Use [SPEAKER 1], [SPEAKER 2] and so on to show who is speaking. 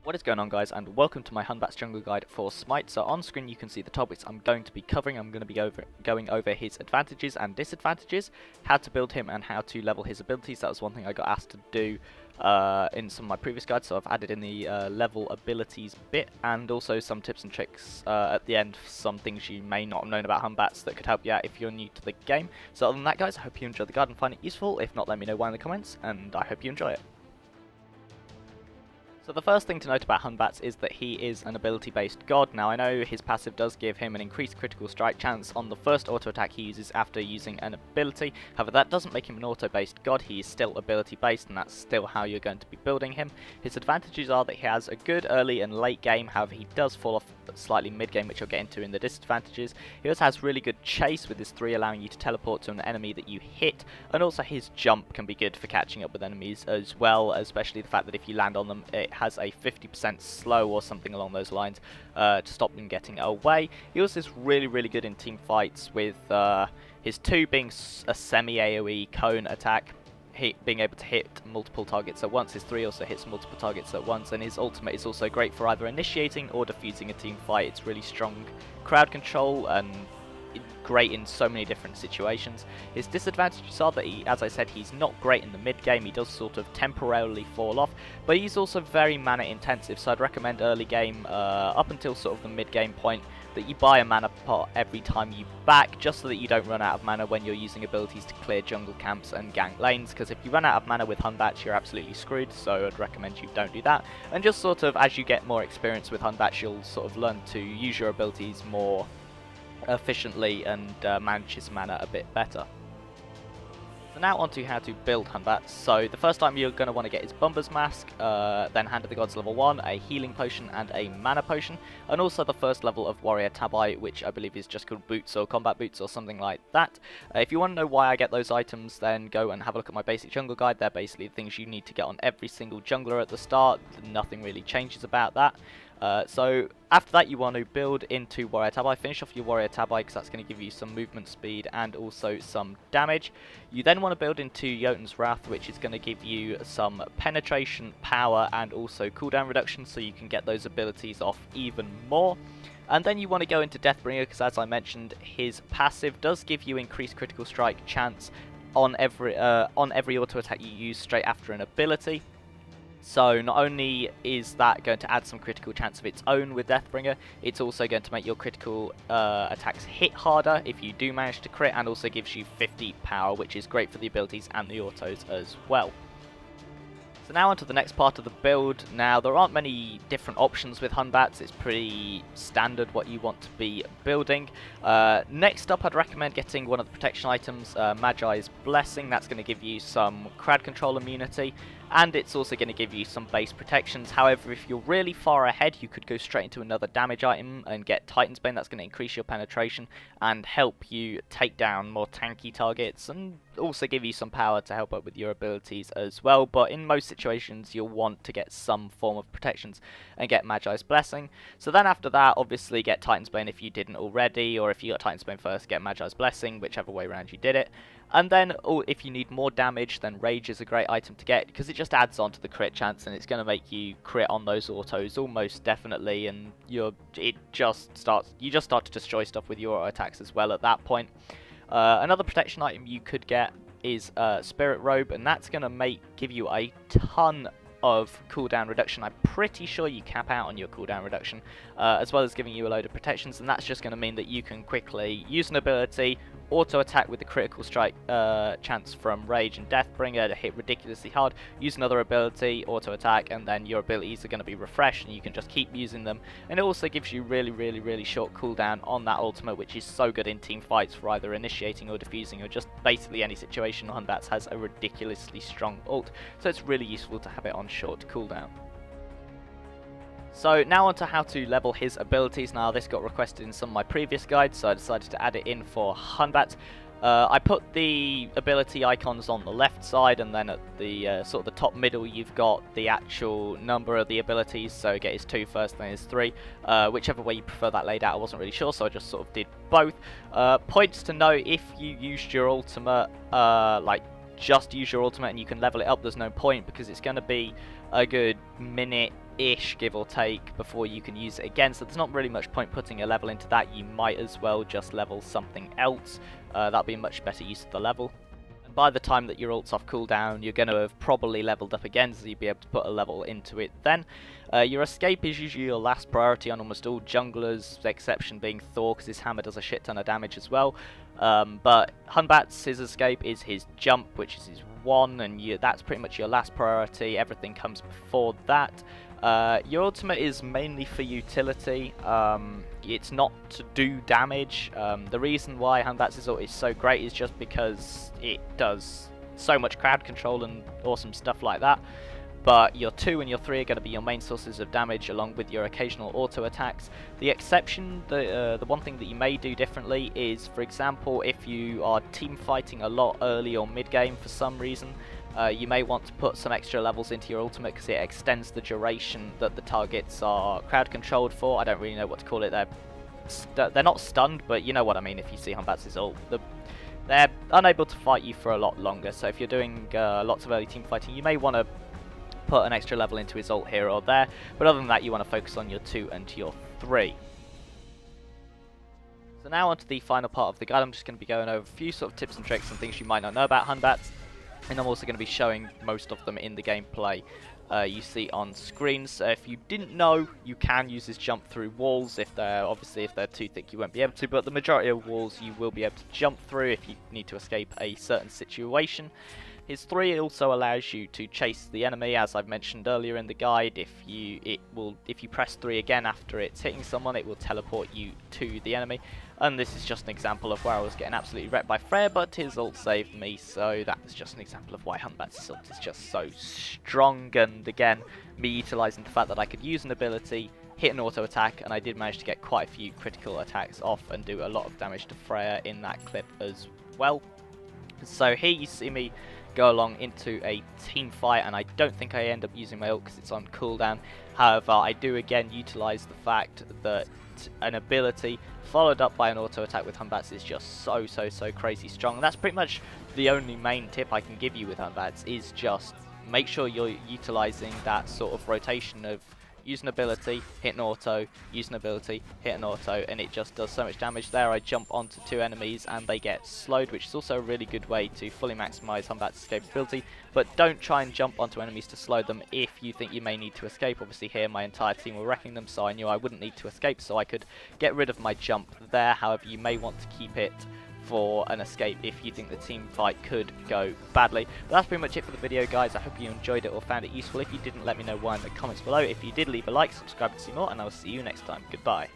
[SPEAKER 1] What is going on, guys, and welcome to my Hun Batz jungle guide for Smite. So on screen you can see the topics I'm going to be covering. I'm going to be going over his advantages and disadvantages, how to build him and how to level his abilities. That was one thing I got asked to do in some of my previous guides, so I've added in the level abilities bit, and also some tips and tricks at the end, some things you may not have known about Hun Batz that could help you out if you're new to the game. So other than that, guys, I hope you enjoy the guide and find it useful. If not, let me know why in the comments, and I hope you enjoy it. So the first thing to note about Hun Batz is that he is an ability-based god. Now I know his passive does give him an increased critical strike chance on the first auto attack he uses after using an ability. However, that doesn't make him an auto-based god. He is still ability-based, and that's still how you're going to be building him. His advantages are that he has a good early and late game. However, he does fall off slightly mid-game, which I'll get into in the disadvantages. He also has really good chase with his 3, allowing you to teleport to an enemy that you hit, and also his jump can be good for catching up with enemies as well, especially the fact that if you land on them it has a 50% slow or something along those lines to stop them getting away. He also is really good in team fights, with his 2 being a semi-AoE cone attack, being able to hit multiple targets at once. His 3 also hits multiple targets at once, and his ultimate is also great for either initiating or defusing a team fight. It's really strong crowd control and great in so many different situations. His disadvantages are that as I said, he's not great in the mid game. He does sort of temporarily fall off, but he's also very mana intensive, so I'd recommend early game up until sort of the mid game point that you buy a mana pot every time you back, just so that you don't run out of mana when you're using abilities to clear jungle camps and gank lanes, because if you run out of mana with Hun Batz you're absolutely screwed, so I'd recommend you don't do that. And just sort of as you get more experience with Hun Batz, you'll sort of learn to use your abilities more efficiently and manage his mana a bit better. So now on to how to build Hun Batz. So the first time you're going to want to get his Bumper's Mask, then Hand of the Gods level 1, a healing potion and a mana potion, and also the first level of Warrior Tabi, which I believe is just called Boots or Combat Boots or something like that. If you want to know why I get those items, then go and have a look at my basic jungle guide. They're basically the things you need to get on every single jungler at the start. Nothing really changes about that. So after that you want to build into Warrior Tabi, finish off your Warrior Tabi because that's going to give you some movement speed and also some damage. You then want to build into Jotun's Wrath, which is going to give you some penetration, power and also cooldown reduction, so you can get those abilities off even more. And then you want to go into Deathbringer because, as I mentioned, his passive does give you increased critical strike chance on every auto attack you use straight after an ability. So not only is that going to add some critical chance of its own with Deathbringer, it's also going to make your critical attacks hit harder if you do manage to crit, and also gives you 50 power, which is great for the abilities and the autos as well. So now onto the next part of the build. Now there aren't many different options with Hun Batz, it's pretty standard what you want to be building. Next up I'd recommend getting one of the protection items, Magi's Blessing. That's going to give you some crowd control immunity, and it's also going to give you some base protections. However, if you're really far ahead, you could go straight into another damage item and get Titan's Bane. That's going to increase your penetration and help you take down more tanky targets, and also give you some power to help up with your abilities as well. But in most situations you'll want to get some form of protections and get Magi's Blessing. So then after that, obviously get Titan's Bane if you didn't already, or if you got Titan's Bane first, get Magi's Blessing, whichever way around you did it. And then if you need more damage, then Rage is a great item to get, because it just adds on to the crit chance, and it's going to make you crit on those autos almost definitely, and you just start to destroy stuff with your auto attacks as well at that point. Another protection item you could get is Spirit Robe, and that's going to give you a ton of cooldown reduction. I'm pretty sure you cap out on your cooldown reduction, as well as giving you a load of protections, and that's just going to mean that you can quickly use an ability, auto attack with the critical strike chance from Rage and Deathbringer to hit ridiculously hard, use another ability, auto attack, and then your abilities are going to be refreshed and you can just keep using them. And it also gives you really short cooldown on that ultimate, which is so good in team fights for either initiating or defusing, or just basically any situation. Hun Batz has a ridiculously strong ult, so it's really useful to have it on short cooldown. So now on to how to level his abilities. Now this got requested in some of my previous guides, so I decided to add it in for Hun Batz. I put the ability icons on the left side, and then at the sort of the top middle you've got the actual number of the abilities, so get his 2 first, then his 3. Whichever way you prefer that laid out, I wasn't really sure, so I just sort of did both. Points to know: if you used your ultimate, just use your ultimate and you can level it up, there's no point, because it's going to be a good minute ish, give or take, before you can use it again, so there's not really much point putting a level into that. You might as well just level something else. That'll be a much better use of the level. And by the time that your ult's off cooldown, you're going to have probably leveled up again, so you'll be able to put a level into it then. Your escape is usually your last priority on almost all junglers, the exception being Thor, because his hammer does a shit ton of damage as well. But Hun Batz, his escape is his jump, which is his 1, and that's pretty much your last priority. Everything comes before that. Your ultimate is mainly for utility. It's not to do damage. The reason why Hun Batz's ult is so great is just because it does so much crowd control and awesome stuff like that. But your 2 and your 3 are going to be your main sources of damage, along with your occasional auto attacks. The exception, the one thing that you may do differently is, for example, if you are team fighting a lot early or mid game for some reason, you may want to put some extra levels into your ultimate because it extends the duration that the targets are crowd controlled for. I don't really know what to call it. They're not stunned, but you know what I mean if you see Hun Batz's ult. They're unable to fight you for a lot longer, so if you're doing lots of early team fighting, you may want to put an extra level into his ult here or there, but other than that you want to focus on your 2 and your 3. So now onto the final part of the guide. I'm just going to be going over a few sort of tips and tricks and things you might not know about Hun Batz, and I'm also going to be showing most of them in the gameplay you see on screen. So if you didn't know, you can use his jump through walls. If they're too thick you won't be able to, but the majority of walls you will be able to jump through if you need to escape a certain situation. His 3 also allows you to chase the enemy, as I've mentioned earlier in the guide. If you press 3 again after it's hitting someone, it will teleport you to the enemy. And this is just an example of where I was getting absolutely wrecked by Freya, but his ult saved me, so that's just an example of why Hun Batz's ult is just so strong. And again, me utilising the fact that I could use an ability, hit an auto attack, and I did manage to get quite a few critical attacks off and do a lot of damage to Freya in that clip as well. So here you see me go along into a team fight, and I don't think I end up using my ult because it's on cooldown. However, I do again utilise the fact that an ability followed up by an auto attack with Hun Batz is just so crazy strong, and that's pretty much the only main tip I can give you with Hun Batz, is just make sure you're utilising that sort of rotation of use an ability, hit an auto, use an ability, hit an auto, and it just does so much damage. There I jump onto 2 enemies and they get slowed, which is also a really good way to fully maximise Hun Batz's escapability, but don't try and jump onto enemies to slow them if you think you may need to escape. Obviously here my entire team were wrecking them, so I knew I wouldn't need to escape, so I could get rid of my jump there. However, you may want to keep it for an escape if you think the team fight could go badly. But that's pretty much it for the video, guys. I hope you enjoyed it or found it useful. If you didn't, let me know why in the comments below. If you did, leave a like, subscribe to see more, and I'll see you next time. Goodbye.